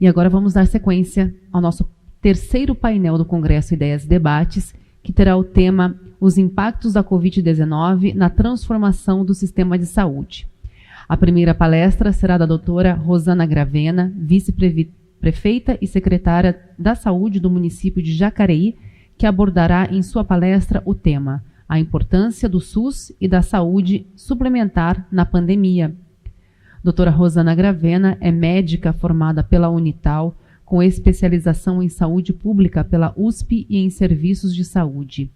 E agora vamos dar sequência ao nosso terceiro painel do Congresso Ideias e Debates, que terá o tema Os impactos da Covid-19 na transformação do sistema de saúde. A primeira palestra será da doutora Rosana Gravena, vice-prefeita e secretária da Saúde do município de Jacareí, que abordará em sua palestra o tema A importância do SUS e da saúde suplementar na pandemia. Doutora Rosana Gravena é médica formada pela Unital, com especialização em saúde pública pela USP e em serviços de saúde.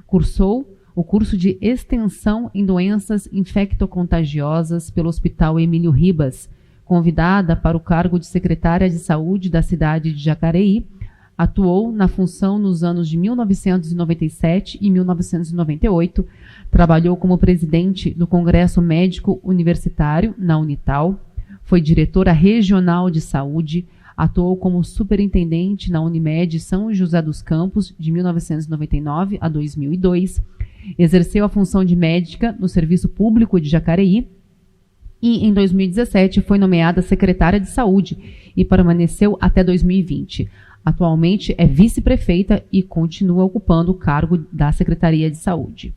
Cursou o curso de extensão em doenças infectocontagiosas pelo Hospital Emílio Ribas. Convidada para o cargo de secretária de saúde da cidade de Jacareí, atuou na função nos anos de 1997 e 1998, trabalhou como presidente do Congresso Médico Universitário na Unital, foi diretora regional de saúde, atuou como superintendente na Unimed São José dos Campos de 1999 a 2002, exerceu a função de médica no Serviço Público de Jacareí e, em 2017, foi nomeada secretária de saúde e permaneceu até 2020. Atualmente é vice-prefeita e continua ocupando o cargo da Secretaria de Saúde.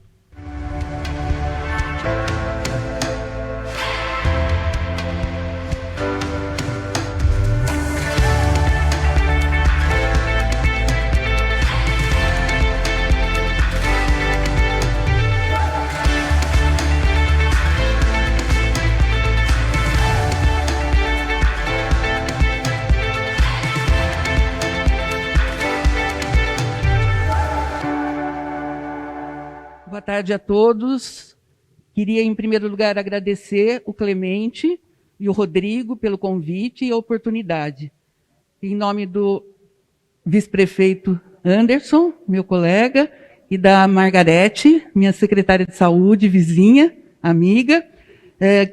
Boa tarde a todos. Queria, em primeiro lugar, agradecer o Clemente e o Rodrigo pelo convite e a oportunidade. Em nome do vice-prefeito Anderson, meu colega, e da Margarete, minha secretária de saúde, vizinha, amiga,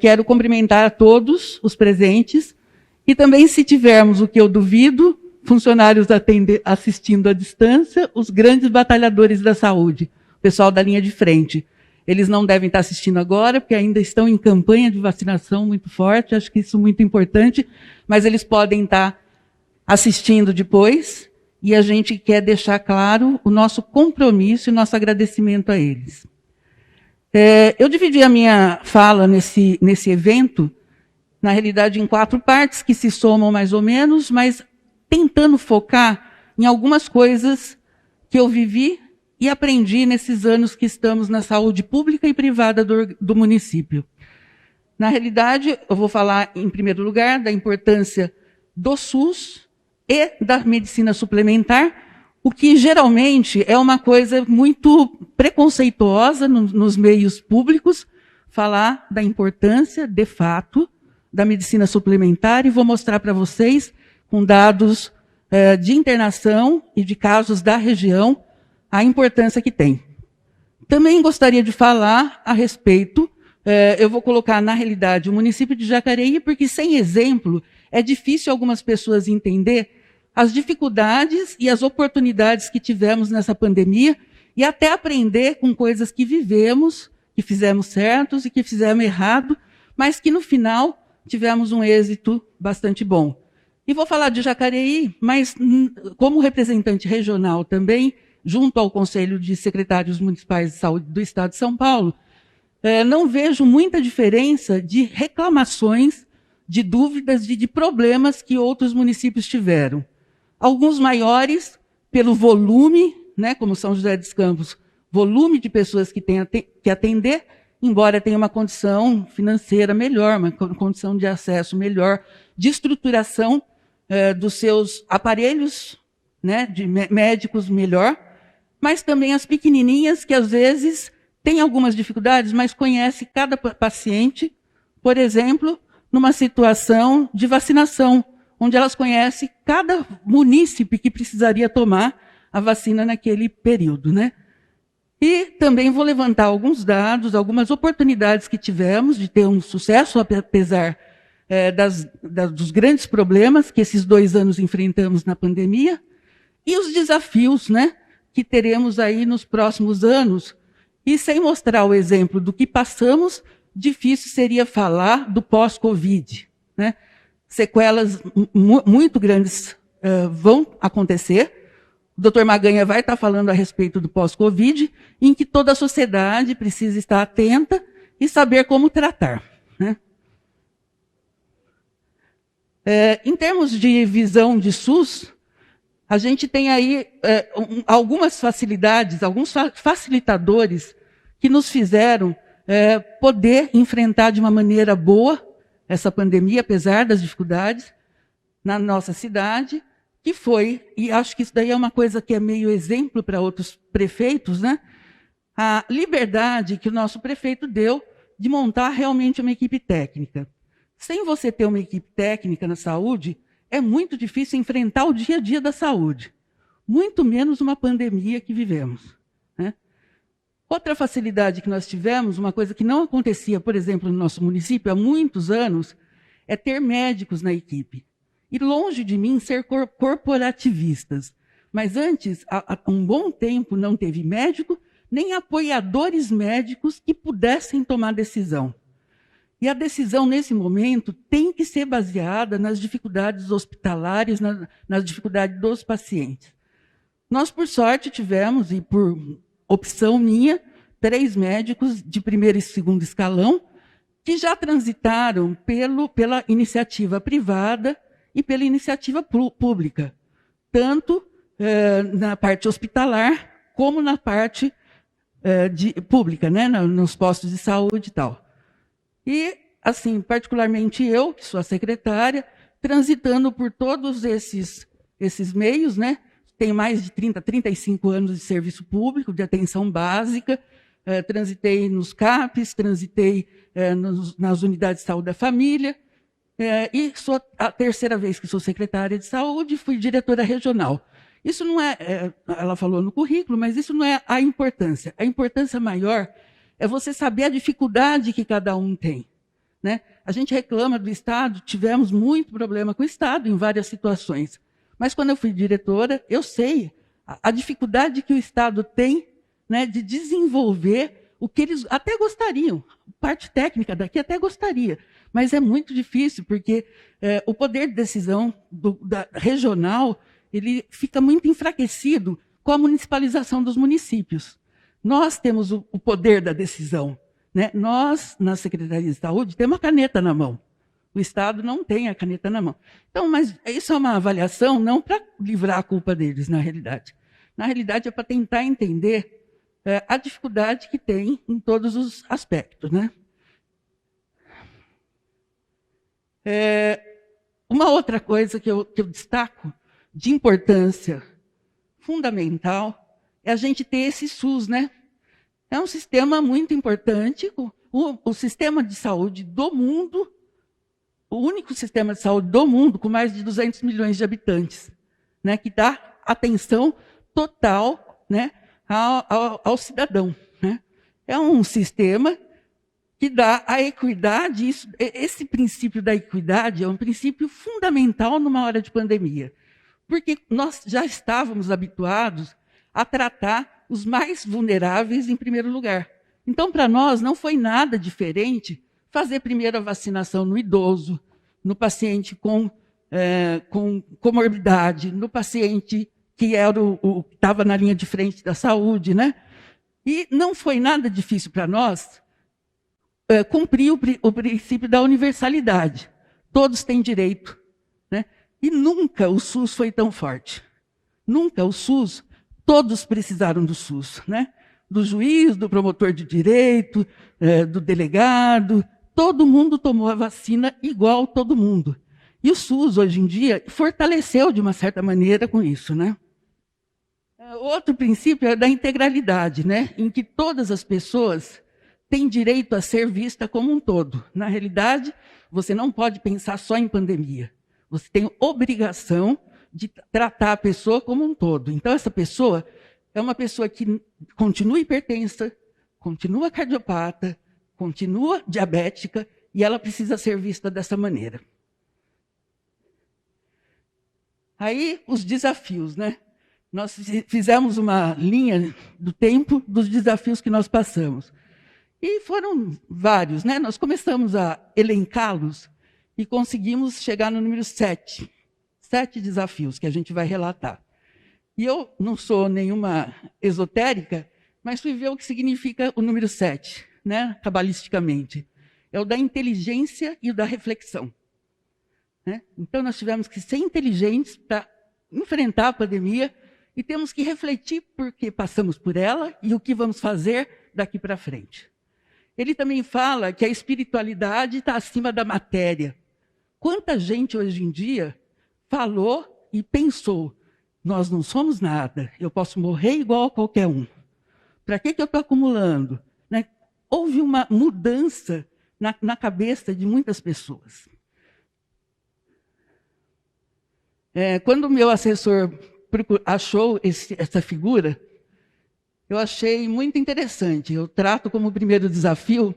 quero cumprimentar a todos os presentes e também, se tivermos, o que eu duvido, funcionários assistindo à distância, os grandes batalhadores da saúde, o pessoal da linha de frente. Eles não devem estar assistindo agora, porque ainda estão em campanha de vacinação muito forte, acho que isso é muito importante, mas eles podem estar assistindo depois, e a gente quer deixar claro o nosso compromisso e nosso agradecimento a eles. Eu dividi a minha fala nesse evento, na realidade, em 4 partes, que se somam mais ou menos, mas tentando focar em algumas coisas que eu vivi e aprendi nesses anos que estamos na saúde pública e privada do município. Na realidade, eu vou falar, em primeiro lugar, da importância do SUS e da medicina suplementar, o que geralmente é uma coisa muito preconceituosa nos meios públicos, falar da importância, de fato, da medicina suplementar, e vou mostrar para vocês, com dados de internação e de casos da região, a importância que tem. Também gostaria de falar a respeito, eu vou colocar na realidade o município de Jacareí, porque sem exemplo é difícil algumas pessoas entender as dificuldades e as oportunidades que tivemos nessa pandemia e até aprender com coisas que vivemos, que fizemos certos e que fizemos errado, mas que no final tivemos um êxito bastante bom. E vou falar de Jacareí, mas como representante regional também, junto ao Conselho de Secretários Municipais de Saúde do Estado de São Paulo, não vejo muita diferença de reclamações, de dúvidas, de problemas que outros municípios tiveram. Alguns maiores, pelo volume, né, como São José dos Campos, volume de pessoas que tem que atender, embora tenha uma condição financeira melhor, uma condição de acesso melhor, de estruturação dos seus aparelhos, né, de médicos melhor, mas também as pequenininhas que às vezes têm algumas dificuldades, mas conhece cada paciente, por exemplo, numa situação de vacinação, onde elas conhecem cada munícipe que precisaria tomar a vacina naquele período, né? E também vou levantar alguns dados, algumas oportunidades que tivemos de ter um sucesso, apesar dos grandes problemas que esses 2 anos enfrentamos na pandemia, e os desafios, né, que teremos aí nos próximos anos. E sem mostrar o exemplo do que passamos, difícil seria falar do pós-Covid, né? sequelas muito grandes vão acontecer. O doutor Maganha vai estar falando a respeito do pós-Covid, em que toda a sociedade precisa estar atenta e saber como tratar, né? Em termos de visão de SUS, a gente tem aí algumas facilidades, alguns facilitadores que nos fizeram poder enfrentar de uma maneira boa essa pandemia, apesar das dificuldades, na nossa cidade, que foi, e acho que isso daí é uma coisa que é meio exemplo para outros prefeitos, né? A liberdade que o nosso prefeito deu de montar realmente uma equipe técnica. Sem você ter uma equipe técnica na saúde, é muito difícil enfrentar o dia a dia da saúde, muito menos uma pandemia que vivemos, né? Outra facilidade que nós tivemos, uma coisa que não acontecia, por exemplo, no nosso município há muitos anos, é ter médicos na equipe. E longe de mim ser corporativistas. Mas antes, há um bom tempo, não teve médico, nem apoiadores médicos que pudessem tomar decisão. E a decisão, nesse momento, tem que ser baseada nas dificuldades hospitalares, nas dificuldades dos pacientes. Nós, por sorte, tivemos, e por opção minha, 3 médicos de primeiro e segundo escalão que já transitaram pela iniciativa privada e pela iniciativa pública, tanto na parte hospitalar como na parte pública, né, nos postos de saúde e tal. E, assim, particularmente eu, que sou a secretária, transitando por todos esses meios, né? Tenho mais de 35 anos de serviço público, de atenção básica, transitei nos CAPs, transitei nas unidades de saúde da família, e sou a 3ª vez que sou secretária de saúde, fui diretora regional. Isso não ela falou no currículo, mas isso não é a importância. A importância maior é você saber a dificuldade que cada um tem, né? A gente reclama do Estado, tivemos muito problema com o Estado em várias situações. Mas quando eu fui diretora, eu sei a dificuldade que o Estado tem, né, de desenvolver o que eles até gostariam. Parte técnica daqui até gostaria, mas é muito difícil, porque o poder de decisão regional ele fica muito enfraquecido com a municipalização dos municípios. Nós temos o poder da decisão, né? Nós, na Secretaria de Saúde, temos a caneta na mão. O Estado não tem a caneta na mão. Então, mas isso é uma avaliação não para livrar a culpa deles, na realidade. Na realidade, é para tentar entender a dificuldade que tem em todos os aspectos, né? Uma outra coisa que eu destaco de importância fundamental é a gente ter esse SUS, né? É um sistema muito importante, o sistema de saúde do mundo, o único sistema de saúde do mundo com mais de 200 milhões de habitantes, né, que dá atenção total, né, ao cidadão, né? É um sistema que dá a equidade. Esse princípio da equidade é um princípio fundamental numa hora de pandemia, porque nós já estávamos habituados a tratar os mais vulneráveis em primeiro lugar. Então, para nós, não foi nada diferente fazer primeiro a vacinação no idoso, no paciente com comorbidade, no paciente que era estava na linha de frente da saúde, né? E não foi nada difícil para nós cumprir o princípio da universalidade. Todos têm direito, né? E nunca o SUS foi tão forte. Nunca o SUS, todos precisaram do SUS, né? Do juiz, do promotor de direito, do delegado, todo mundo tomou a vacina igual todo mundo. E o SUS, hoje em dia, fortaleceu de uma certa maneira com isso, né? Outro princípio é da integralidade, né? Em que todas as pessoas têm direito a ser vista como um todo. Na realidade, você não pode pensar só em pandemia. Você tem obrigação de tratar a pessoa como um todo. Então, essa pessoa é uma pessoa que continua hipertensa, continua cardiopata, continua diabética, e ela precisa ser vista dessa maneira. Aí, os desafios, né? Nós fizemos uma linha do tempo dos desafios que nós passamos. E foram vários, né? Nós começamos a elencá-los, e conseguimos chegar no número 7. 7 desafios que a gente vai relatar. E eu não sou nenhuma esotérica, mas fui ver o que significa o número 7, né, cabalisticamente. É o da inteligência e o da reflexão. Né? Então, nós tivemos que ser inteligentes para enfrentar a pandemia e temos que refletir por que passamos por ela e o que vamos fazer daqui para frente. Ele também fala que a espiritualidade está acima da matéria. Quanta gente hoje em dia falou e pensou, nós não somos nada, eu posso morrer igual a qualquer um. Para que eu estou acumulando? Né? Houve uma mudança na cabeça de muitas pessoas. Quando o meu assessor achou essa figura, eu achei muito interessante. Eu trato como primeiro desafio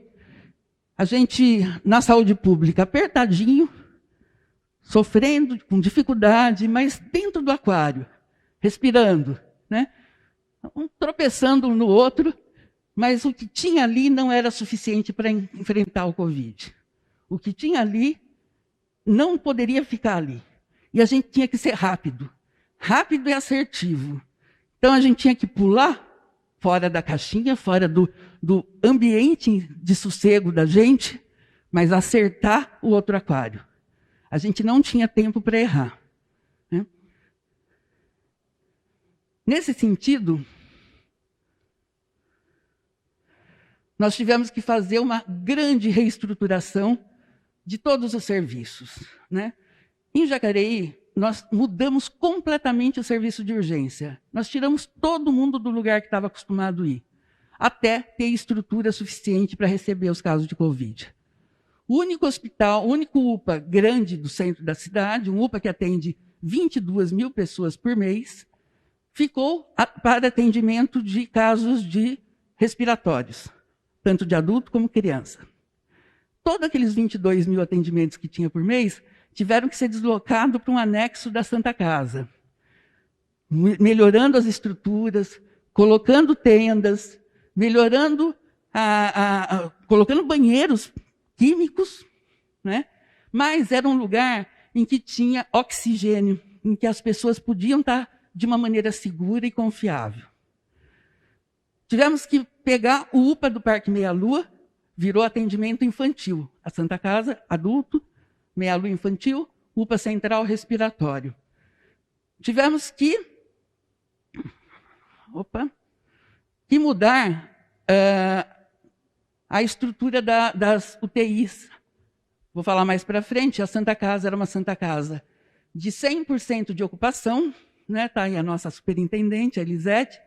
a gente, na saúde pública, apertadinho, sofrendo, com dificuldade, mas dentro do aquário, respirando, né? Um tropeçando um no outro, mas o que tinha ali não era suficiente para enfrentar o Covid. O que tinha ali não poderia ficar ali. E a gente tinha que ser rápido e assertivo. Então a gente tinha que pular fora da caixinha, fora do ambiente de sossego da gente, mas acertar o outro aquário. A gente não tinha tempo para errar. Né? Nesse sentido, nós tivemos que fazer uma grande reestruturação de todos os serviços. Né? Em Jacareí, nós mudamos completamente o serviço de urgência. Nós tiramos todo mundo do lugar que estava acostumado a ir, até ter estrutura suficiente para receber os casos de Covid. O único hospital, o único UPA grande do centro da cidade, um UPA que atende 22 mil pessoas por mês, ficou para atendimento de casos de respiratórios, tanto de adulto como criança. Todos aqueles 22 mil atendimentos que tinha por mês tiveram que ser deslocados para um anexo da Santa Casa, melhorando as estruturas, colocando tendas, melhorando, colocando banheiros químicos, né? Mas era um lugar em que tinha oxigênio, em que as pessoas podiam estar de uma maneira segura e confiável. Tivemos que pegar o UPA do Parque Meia Lua, virou atendimento infantil. A Santa Casa, adulto, Meia Lua infantil, UPA central respiratório. Tivemos que mudar a estrutura das UTIs. Vou falar mais para frente, a Santa Casa era uma Santa Casa de 100% de ocupação, né? Tá aí a nossa superintendente, a Elisete,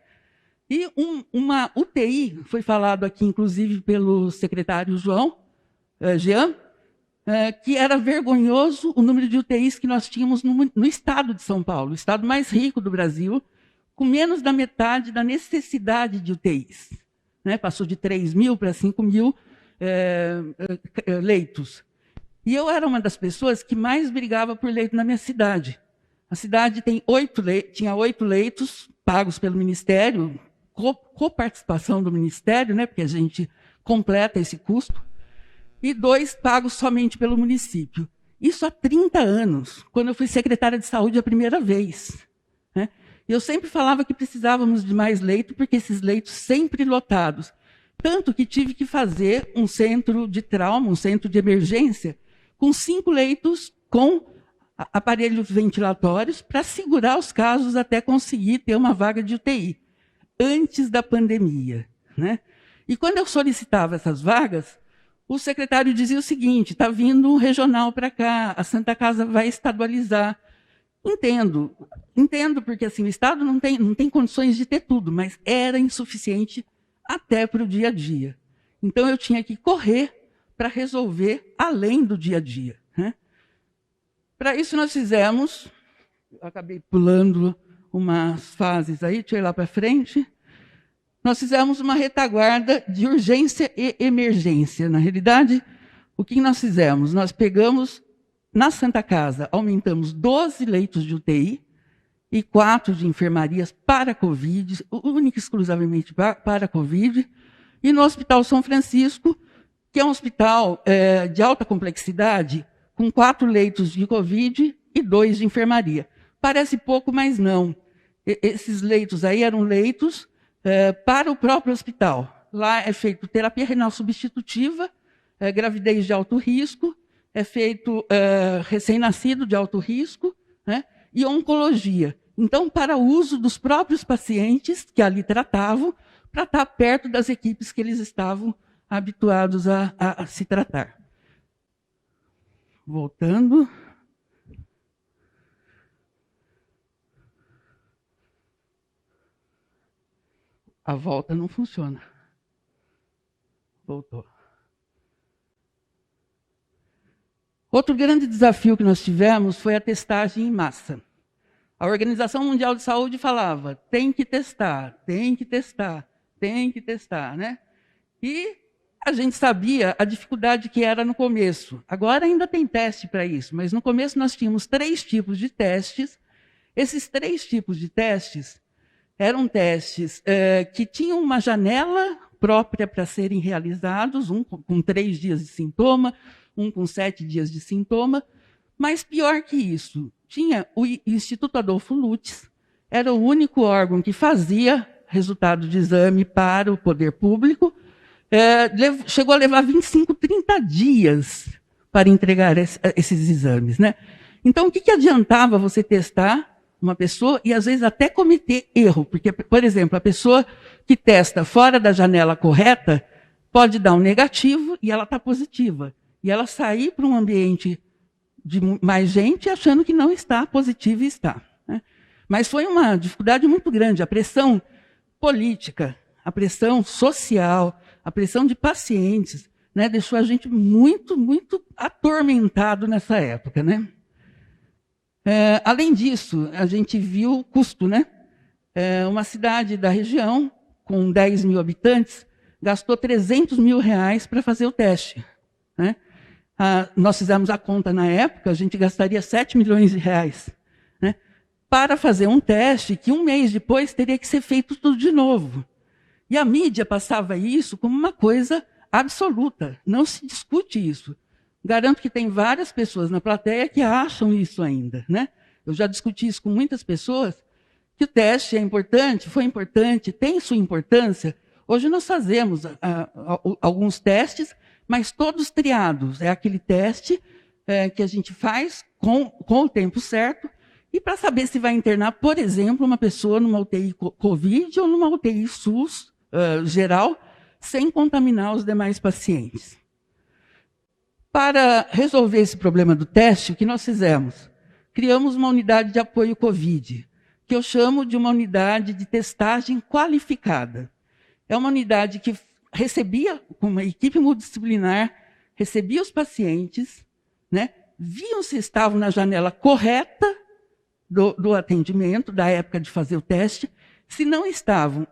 e uma UTI, foi falado aqui inclusive pelo secretário Jean, que era vergonhoso o número de UTIs que nós tínhamos no estado de São Paulo, o estado mais rico do Brasil, com menos da metade da necessidade de UTIs. Né? Passou de 3 mil para 5 mil leitos. E eu era uma das pessoas que mais brigava por leito na minha cidade. A cidade tinha 8 leitos pagos pelo Ministério, coparticipação do Ministério, né? Porque a gente completa esse custo, e 2 pagos somente pelo município. Isso há 30 anos, quando eu fui secretária de saúde a primeira vez. Né? Eu sempre falava que precisávamos de mais leito, porque esses leitos sempre lotados. Tanto que tive que fazer um centro de trauma, um centro de emergência, com 5 leitos com aparelhos ventilatórios para segurar os casos até conseguir ter uma vaga de UTI, antes da pandemia. Né? E quando eu solicitava essas vagas, o secretário dizia o seguinte: está vindo um regional para cá, a Santa Casa vai estadualizar. Entendo, porque assim, o Estado não tem condições de ter tudo, mas era insuficiente até para o dia a dia. Então eu tinha que correr para resolver além do dia a dia. Né? Para isso nós fizemos, eu acabei pulando umas fases aí, deixa eu ir lá para frente. Nós fizemos uma retaguarda de urgência e emergência. Na realidade, o que nós fizemos? Nós pegamos, na Santa Casa, aumentamos 12 leitos de UTI e 4 de enfermarias para Covid, única e exclusivamente para Covid, e no Hospital São Francisco, que é um hospital de alta complexidade, com 4 leitos de Covid e 2 de enfermaria. Parece pouco, mas não. Esses leitos aí eram leitos para o próprio hospital. Lá é feito terapia renal substitutiva, gravidez de alto risco, é feito recém-nascido de alto risco, né, e oncologia. Então, para o uso dos próprios pacientes que ali tratavam, para estar perto das equipes que eles estavam habituados a se tratar. Voltando. A volta não funciona. Voltou. Outro grande desafio que nós tivemos foi a testagem em massa. A Organização Mundial de Saúde falava, tem que testar, tem que testar, tem que testar, né? E a gente sabia a dificuldade que era no começo. Agora ainda tem teste para isso, mas no começo nós tínhamos 3 tipos de testes. Esses 3 tipos de testes eram testes que tinham uma janela própria para serem realizados, um com 3 dias de sintoma, um com 7 dias de sintoma, mas pior que isso, tinha o Instituto Adolfo Lutz, era o único órgão que fazia resultado de exame para o poder público, chegou a levar 25, 30 dias para entregar esses exames, né? Então, o que adiantava você testar uma pessoa e, às vezes, até cometer erro? Porque, por exemplo, a pessoa que testa fora da janela correta pode dar um negativo e ela está positiva. E ela sair para um ambiente de mais gente achando que não está positiva e está, né? Mas foi uma dificuldade muito grande. A pressão política, a pressão social, a pressão de pacientes, né, deixou a gente muito, muito atormentado nessa época, né? Além disso, a gente viu o custo, né? Uma cidade da região, com 10 mil habitantes, gastou R$300 mil para fazer o teste, né? Nós fizemos a conta na época, a gente gastaria R$7 milhões, né, para fazer um teste que 1 mês depois teria que ser feito tudo de novo. E a mídia passava isso como uma coisa absoluta, não se discute isso. Garanto que tem várias pessoas na plateia que acham isso ainda, né? Eu já discuti isso com muitas pessoas, que o teste é importante, foi importante, tem sua importância. Hoje nós fazemos alguns testes, mas todos triados. É aquele teste que a gente faz com o tempo certo, e para saber se vai internar, por exemplo, uma pessoa numa UTI Covid ou numa UTI SUS geral, sem contaminar os demais pacientes. Para resolver esse problema do teste, o que nós fizemos? Criamos uma unidade de apoio Covid, que eu chamo de uma unidade de testagem qualificada. É uma unidade que recebia, com uma equipe multidisciplinar, recebia os pacientes, né, viam se estavam na janela correta do atendimento, da época de fazer o teste. Se não estavam,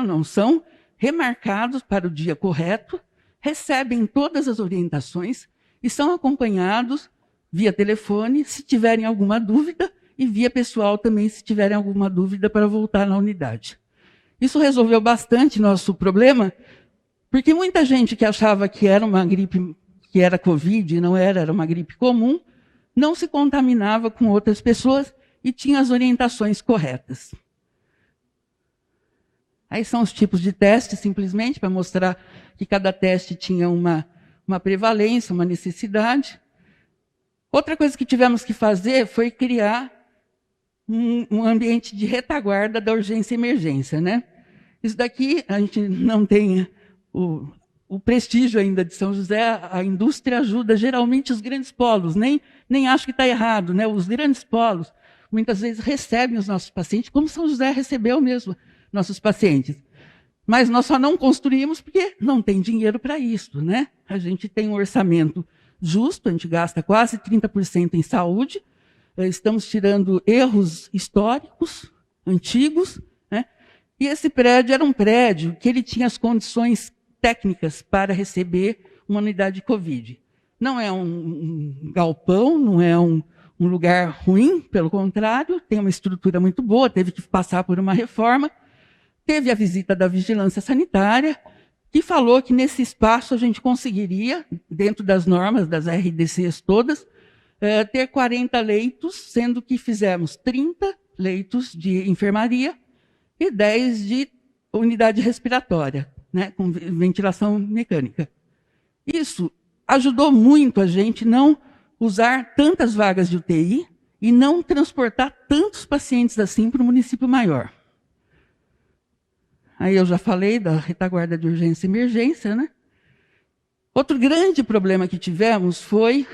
não são, remarcados para o dia correto, recebem todas as orientações e são acompanhados via telefone, se tiverem alguma dúvida, e via pessoal também, se tiverem alguma dúvida, para voltar na unidade. Isso resolveu bastante nosso problema, porque muita gente que achava que era uma gripe, que era Covid, e não era, era uma gripe comum, não se contaminava com outras pessoas e tinha as orientações corretas. Aí são os tipos de testes, simplesmente, para mostrar que cada teste tinha uma prevalência, uma necessidade. Outra coisa que tivemos que fazer foi criar um ambiente de retaguarda da urgência e emergência, né? Isso daqui, a gente não tem o prestígio ainda de São José, a indústria ajuda geralmente os grandes polos, nem acho que está errado, né? Os grandes polos muitas vezes recebem os nossos pacientes, como São José recebeu mesmo nossos pacientes. Mas nós só não construímos porque não tem dinheiro para isso, né? A gente tem um orçamento justo, a gente gasta quase 30% em saúde, estamos tirando erros históricos, antigos, né? E esse prédio era um prédio que ele tinha as condições técnicas para receber uma unidade de Covid. Não é um galpão, não é um lugar ruim, pelo contrário, tem uma estrutura muito boa, teve que passar por uma reforma, teve a visita da vigilância sanitária, que falou que nesse espaço a gente conseguiria, dentro das normas, das RDCs todas, ter 40 leitos, sendo que fizemos 30 leitos de enfermaria e 10 de unidade respiratória, né, com ventilação mecânica. Isso ajudou muito a gente não usar tantas vagas de UTI e não transportar tantos pacientes assim para o município maior. Aí eu já falei da retaguarda de urgência e emergência, né? Outro grande problema que tivemos foi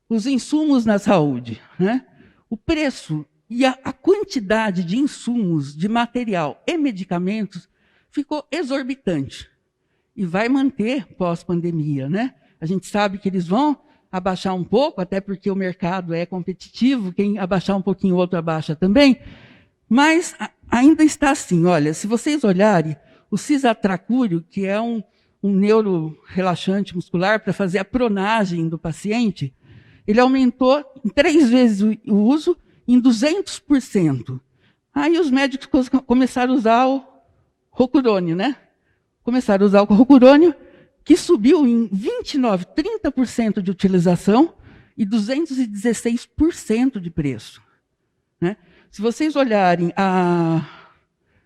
os insumos na saúde, né? O preço e a quantidade de insumos, de material e medicamentos ficou exorbitante. E vai manter pós-pandemia, né? A gente sabe que eles vão abaixar um pouco, até porque o mercado é competitivo, quem abaixar um pouquinho, o outro abaixa também. Mas ainda está assim, olha, se vocês olharem, o cisatracúrio, que é um neurorelaxante muscular para fazer a pronagem do paciente, ele aumentou em 3 vezes o uso, em 200%. Aí os médicos começaram a usar o rocurônio, né? Começaram a usar o rocurônio, que subiu em 29%, 30% de utilização e 216% de preço, né? Se vocês olharem, a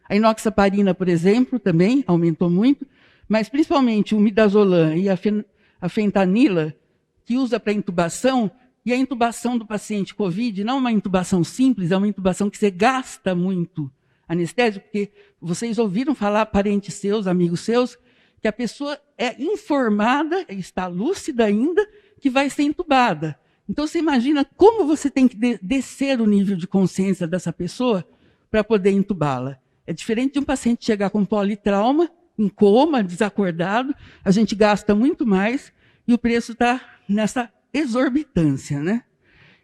inoxaparina, por exemplo, também aumentou muito, mas principalmente o midazolam e a fentanila, que usa para intubação, e a intubação do paciente COVID não é uma intubação simples, é uma intubação que você gasta muito anestésio, porque vocês ouviram falar, parentes seus, amigos seus, que a pessoa é informada, está lúcida ainda, que vai ser intubada. Então, você imagina como você tem que descer o nível de consciência dessa pessoa para poder intubá-la. É diferente de um paciente chegar com politrauma, em coma, desacordado, a gente gasta muito mais e o preço está nessa exorbitância, né?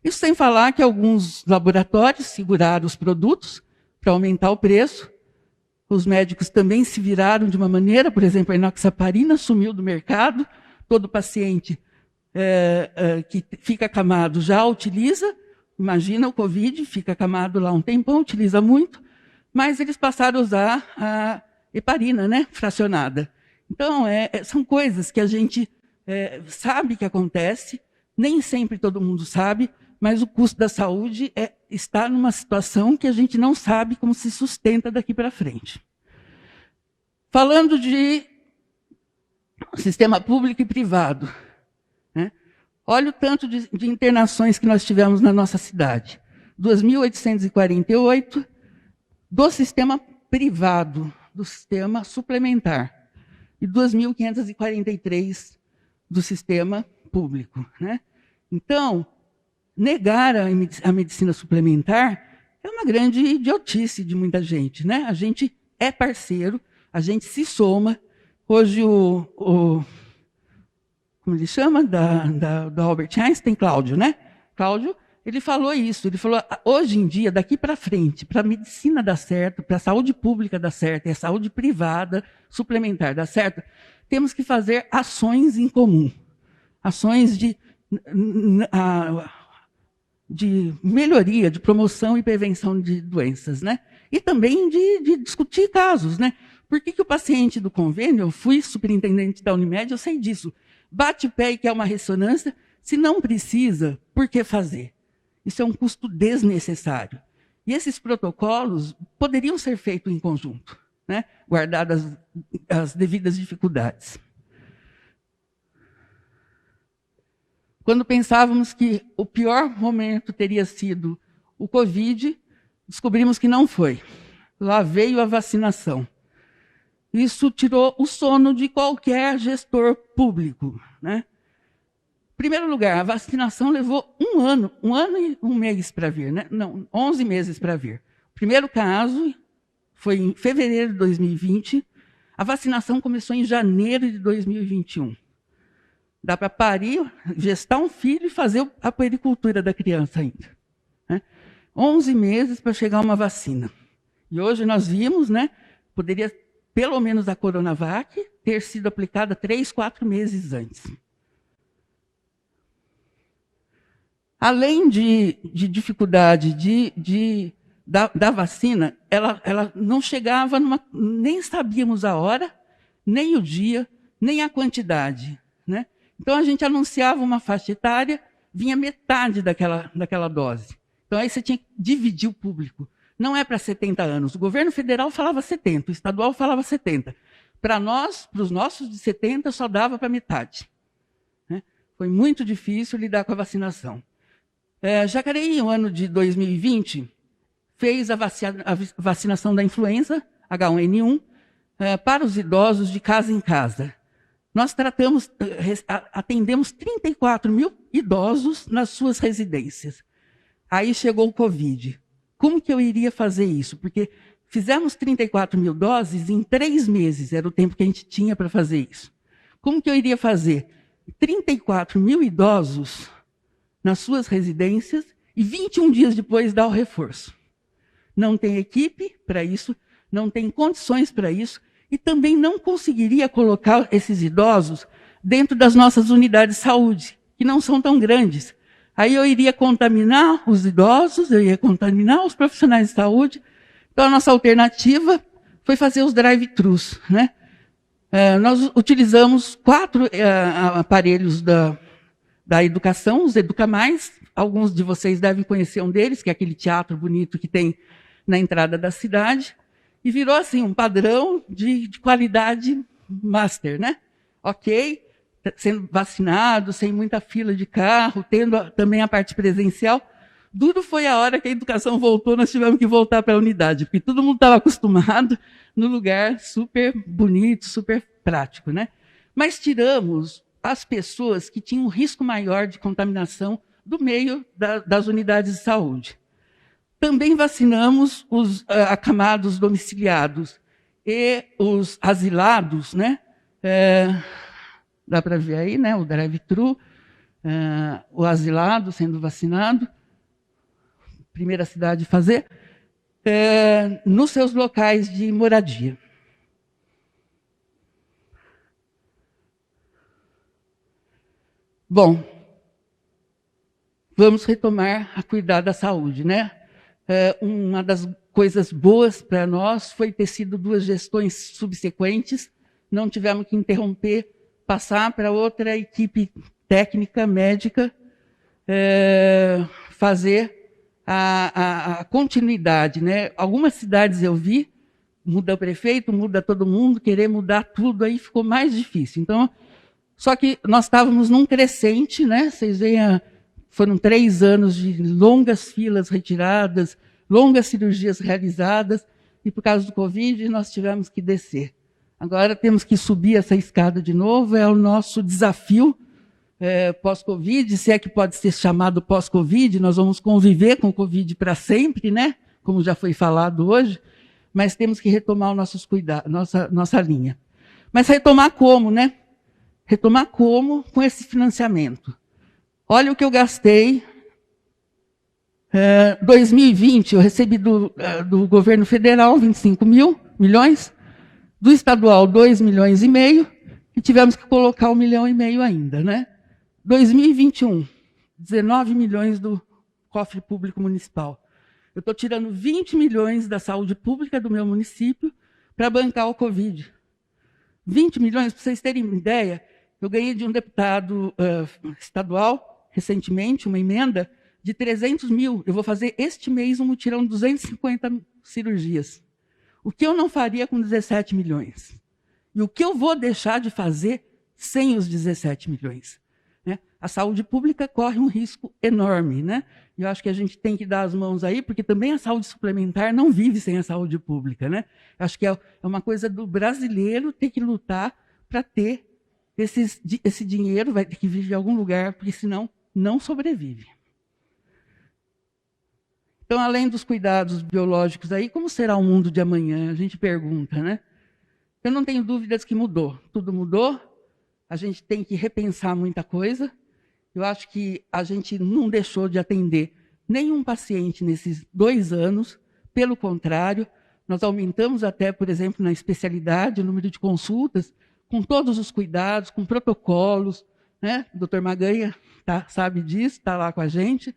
Isso sem falar que alguns laboratórios seguraram os produtos para aumentar o preço. Os médicos também se viraram de uma maneira, por exemplo, a enoxaparina sumiu do mercado, todo paciente que fica acamado já utiliza, imagina o COVID, fica acamado lá um tempão, utiliza muito, mas eles passaram a usar a heparina, né, fracionada. Então, são coisas que a gente sabe que acontece, nem sempre todo mundo sabe, mas o custo da saúde está numa situação que a gente não sabe como se sustenta daqui para frente. Falando de sistema público e privado, né? Olha o tanto de internações que nós tivemos na nossa cidade. 2.848 do sistema privado, do sistema suplementar, e 2.543 do sistema público, né? Então, negar a medicina suplementar é uma grande idiotice de muita gente, né? A gente é parceiro, a gente se soma. Hoje como ele chama, da Albert Einstein, Cláudio, né? Cláudio, ele falou isso, ele falou, hoje em dia, daqui para frente, para a medicina dar certo, para a saúde pública dar certo, e a saúde privada suplementar dar certo, temos que fazer ações em comum. Ações de melhoria, de promoção e prevenção de doenças, né? E também de discutir casos, né? Por que o paciente do convênio, eu fui superintendente da Unimed, eu sei disso, bate o pé e quer uma ressonância, se não precisa, por que fazer? Isso é um custo desnecessário. E esses protocolos poderiam ser feitos em conjunto, né? Guardadas as devidas dificuldades. Quando pensávamos que o pior momento teria sido o Covid, descobrimos que não foi. Lá veio a vacinação. Isso tirou o sono de qualquer gestor público, né? Em primeiro lugar, a vacinação levou um ano e um mês para vir, né? Não, 11 meses para vir. O primeiro caso foi em fevereiro de 2020, a vacinação começou em janeiro de 2021. Dá para parir, gestar um filho e fazer a puericultura da criança ainda, né? 11 meses para chegar uma vacina. E hoje nós vimos, né, poderia, pelo menos a Coronavac, ter sido aplicada 3, 4 meses antes. Além de dificuldade da vacina, ela não chegava, nem sabíamos a hora, nem o dia, nem a quantidade, né? Então, a gente anunciava uma faixa etária, vinha metade daquela dose. Então, aí você tinha que dividir o público. Não é para 70 anos. O governo federal falava 70, o estadual falava 70. Para nós, para os nossos de 70, só dava para metade, né? Foi muito difícil lidar com a vacinação. Jacareí, no ano de 2020, fez a vacinação da influenza H1N1 para os idosos de casa em casa. Nós atendemos 34 mil idosos nas suas residências. Aí chegou o Covid. Como que eu iria fazer isso? Porque fizemos 34 mil doses em 3 meses, era o tempo que a gente tinha para fazer isso. Como que eu iria fazer? 34 mil idosos nas suas residências e 21 dias depois dar o reforço. Não tem equipe para isso, não tem condições para isso, e também não conseguiria colocar esses idosos dentro das nossas unidades de saúde, que não são tão grandes. Aí eu iria contaminar os idosos, eu ia contaminar os profissionais de saúde. Então, a nossa alternativa foi fazer os drive-thrus, né? Nós utilizamos 4 aparelhos da educação, os Educa Mais. Alguns de vocês devem conhecer um deles, que é aquele teatro bonito que tem na entrada da cidade. E virou assim um padrão de qualidade master, né? Ok, sendo vacinado, sem muita fila de carro, tendo também a parte presencial. Duro foi a hora que a educação voltou, nós tivemos que voltar para a unidade, porque todo mundo estava acostumado no lugar super bonito, super prático, né? Mas tiramos as pessoas que tinham um risco maior de contaminação do meio das unidades de saúde. Também vacinamos os acamados domiciliados e os asilados, né? Dá para ver aí, né? O drive-thru, o asilado sendo vacinado. Primeira cidade a fazer, nos seus locais de moradia. Bom, vamos retomar a cuidar da saúde, né? Uma das coisas boas para nós foi ter sido 2 gestões subsequentes, não tivemos que interromper, passar para outra equipe técnica, médica, fazer a continuidade, né? Algumas cidades eu vi, muda o prefeito, muda todo mundo, querer mudar tudo, aí ficou mais difícil. Então, só que nós estávamos num crescente, né? Vocês veem, foram 3 anos de longas filas retiradas, longas cirurgias realizadas, e por causa do Covid nós tivemos que descer. Agora temos que subir essa escada de novo, é o nosso desafio pós-Covid, se é que pode ser chamado pós-Covid, nós vamos conviver com o Covid para sempre, né? Como já foi falado hoje, mas temos que retomar os nossos cuidados, nossa linha. Mas retomar como, né? Retomar como? Com esse financiamento. Olha o que eu gastei. 2020, eu recebi do governo federal 25 milhões, do estadual 2,5 milhões, e tivemos que colocar 1,5 milhão ainda, né? 2021, 19 milhões do cofre público municipal. Eu estou tirando 20 milhões da saúde pública do meu município para bancar o Covid. 20 milhões, para vocês terem uma ideia, eu ganhei de um deputado estadual, recentemente, uma emenda de 300 mil. Eu vou fazer este mês um mutirão de 250 cirurgias. O que eu não faria com 17 milhões? E o que eu vou deixar de fazer sem os 17 milhões? Né? A saúde pública corre um risco enorme, né? E eu acho que a gente tem que dar as mãos aí, porque também a saúde suplementar não vive sem a saúde pública, né? Eu acho que é uma coisa do brasileiro ter que lutar para ter esse dinheiro, vai ter que vir de algum lugar, porque senão não sobrevive. Então, além dos cuidados biológicos aí, como será o mundo de amanhã? A gente pergunta, né? Eu não tenho dúvidas que mudou. Tudo mudou. A gente tem que repensar muita coisa. Eu acho que a gente não deixou de atender nenhum paciente nesses 2 anos. Pelo contrário, nós aumentamos até, por exemplo, na especialidade, o número de consultas, com todos os cuidados, com protocolos, né? O doutor Maganha sabe disso, está lá com a gente.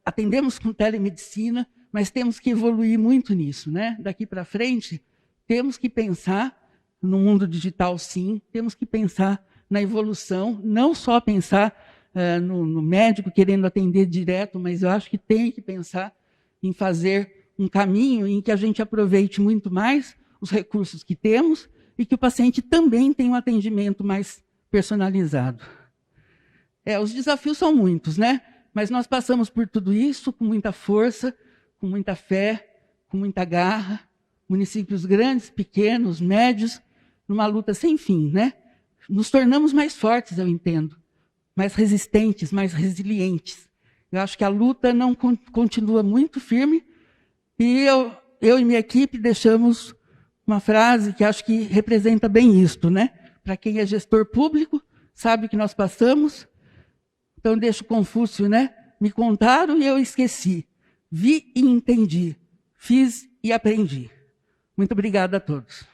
Atendemos com telemedicina, mas temos que evoluir muito nisso, né? Daqui para frente, temos que pensar no mundo digital, sim. Temos que pensar na evolução, não só pensar no médico querendo atender direto, mas eu acho que tem que pensar em fazer um caminho em que a gente aproveite muito mais os recursos que temos e que o paciente também tenha um atendimento mais personalizado. Os desafios são muitos, né? Mas nós passamos por tudo isso com muita força, com muita fé, com muita garra, municípios grandes, pequenos, médios, numa luta sem fim, né? Nos tornamos mais fortes, eu entendo, mais resistentes, mais resilientes. Eu acho que a luta não continua muito firme e eu e minha equipe deixamos uma frase que acho que representa bem isto, né? Para quem é gestor público, sabe o que nós passamos. Então, deixo Confúcio, né? Me contaram e eu esqueci. Vi e entendi. Fiz e aprendi. Muito obrigada a todos.